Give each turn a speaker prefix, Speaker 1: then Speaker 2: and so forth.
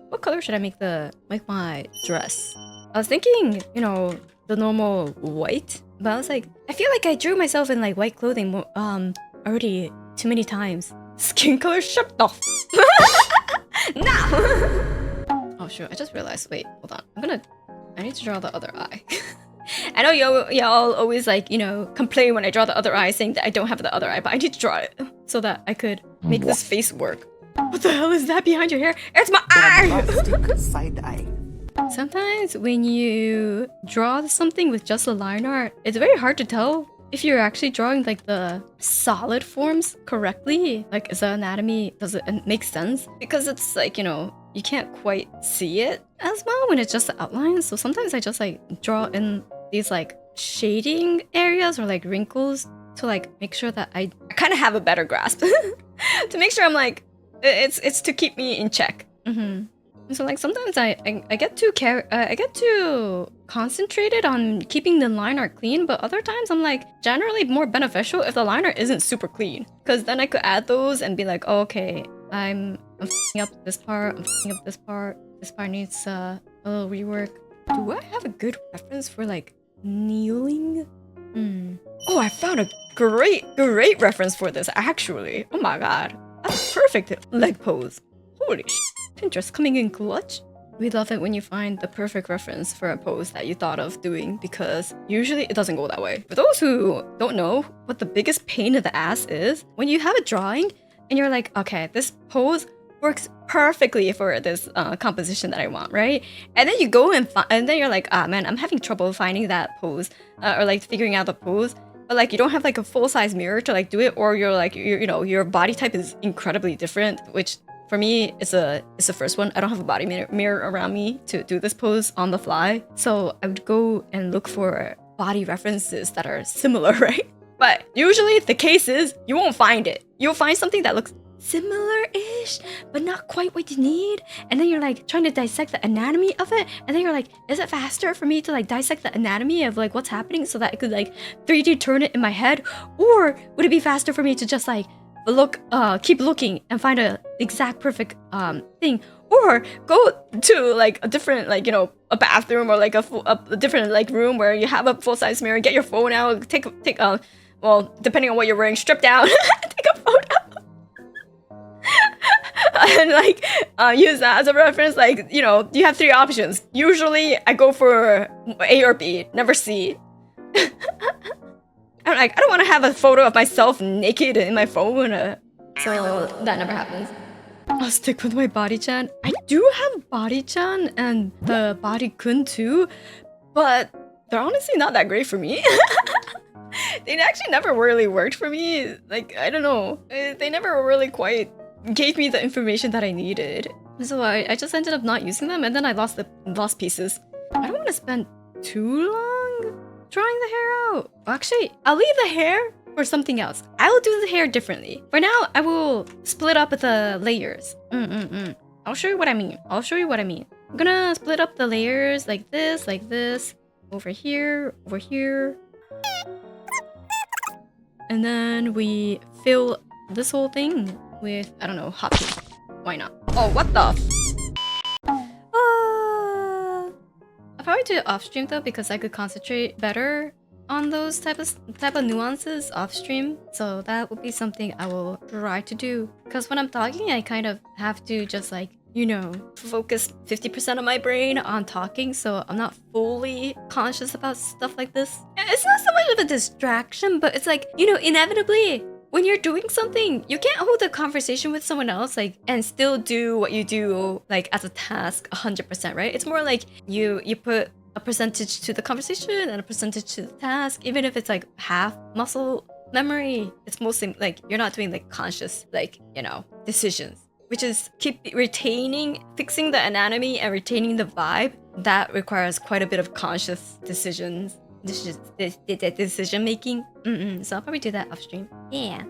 Speaker 1: what color should I make my dress? I was thinking, you know, the normal white, but I was like, I feel like I drew myself in like white clothing already too many times. Skin color, shut off. No. Oh shoot, I just realized. Wait, hold on. I need to draw the other eye. I know y'all always like, you know, complain when I draw the other eye, saying that I don't have the other eye, but I need to draw it so that I could make this face work. What the hell is that behind your hair? It's my eye!
Speaker 2: Side eye.
Speaker 1: Sometimes when you draw something with just a line art, it's very hard to tell if you're actually drawing like the solid forms correctly. Like, is the anatomy, does it make sense? Because it's like, you know, you can't quite see it as well when it's just the outline. So sometimes I just like draw in these like shading areas or like wrinkles to like make sure that I kind of have a better grasp. To make sure I'm like, it's to keep me in check. So like sometimes I get too concentrated on keeping the line art clean, but other times I'm like generally more beneficial if the line art isn't super clean, because then I could add those and be like, oh, okay, I'm f***ing up this part, I'm f***ing up this part needs a little rework. Do I have a good reference for like kneeling? Oh, I found a great reference for this actually. Oh my god, that's a perfect leg pose. Holy sh! Pinterest coming in clutch. We love it when you find the perfect reference for a pose that you thought of doing, because usually it doesn't go that way. For those who don't know what the biggest pain in the ass is, when you have a drawing and you're like, okay, this pose works perfectly for this composition that I want, right? And then you go and then you're like, ah man, I'm having trouble finding that pose or like figuring out the pose. But like you don't have like a full-size mirror to like do it, or you're like, you know, your body type is incredibly different, which for me, it's the first one. I don't have a body mirror around me to do this pose on the fly. So I would go and look for body references that are similar, right? But usually the case is you won't find it. You'll find something that looks similar-ish, but not quite what you need. And then you're like trying to dissect the anatomy of it. And then you're like, is it faster for me to like dissect the anatomy of like what's happening so that I could like 3D turn it in my head? Or would it be faster for me to just like keep looking and find a exact perfect thing, or go to like a different, like, you know, a bathroom or like a different like room where you have a full-size mirror, get your phone out, take well, depending on what you're wearing, strip down, take a photo, and like use that as a reference. Like, you know, you have 3 options. Usually I go for A or B, never C. I'm like, I don't want to have a photo of myself naked in my phone, so that never happens. I'll stick with my body-chan. I do have body-chan and the body-kun too, but they're honestly not that great for me. They actually never really worked for me. Like, I don't know. They never really quite gave me the information that I needed. So I just ended up not using them, and then I lost pieces. I don't want to spend too long drawing the hair out. Actually, I'll leave the hair for something else. I will do the hair differently. For now, I will split up the layers. I'll show you what I mean. I'm gonna split up the layers like this, over here, and then we fill this whole thing with, I don't know, hot pink. Why not? Oh, what the f— I'll probably do it off stream though, because I could concentrate better on those type of nuances off stream. So that would be something I will try to do. Because when I'm talking, I kind of have to just like, you know, focus 50% of my brain on talking, so I'm not fully conscious about stuff like this. It's not so much of a distraction, but it's like, you know, inevitably, when you're doing something, you can't hold a conversation with someone else like and still do what you do like as a task 100%, right? It's more like you put a percentage to the conversation and a percentage to the task, even if it's like half muscle memory. It's mostly like you're not doing like conscious, like, you know, decisions, which is fixing the anatomy and retaining the vibe. That requires quite a bit of conscious decision making. So I'll probably do that off stream. Yeah.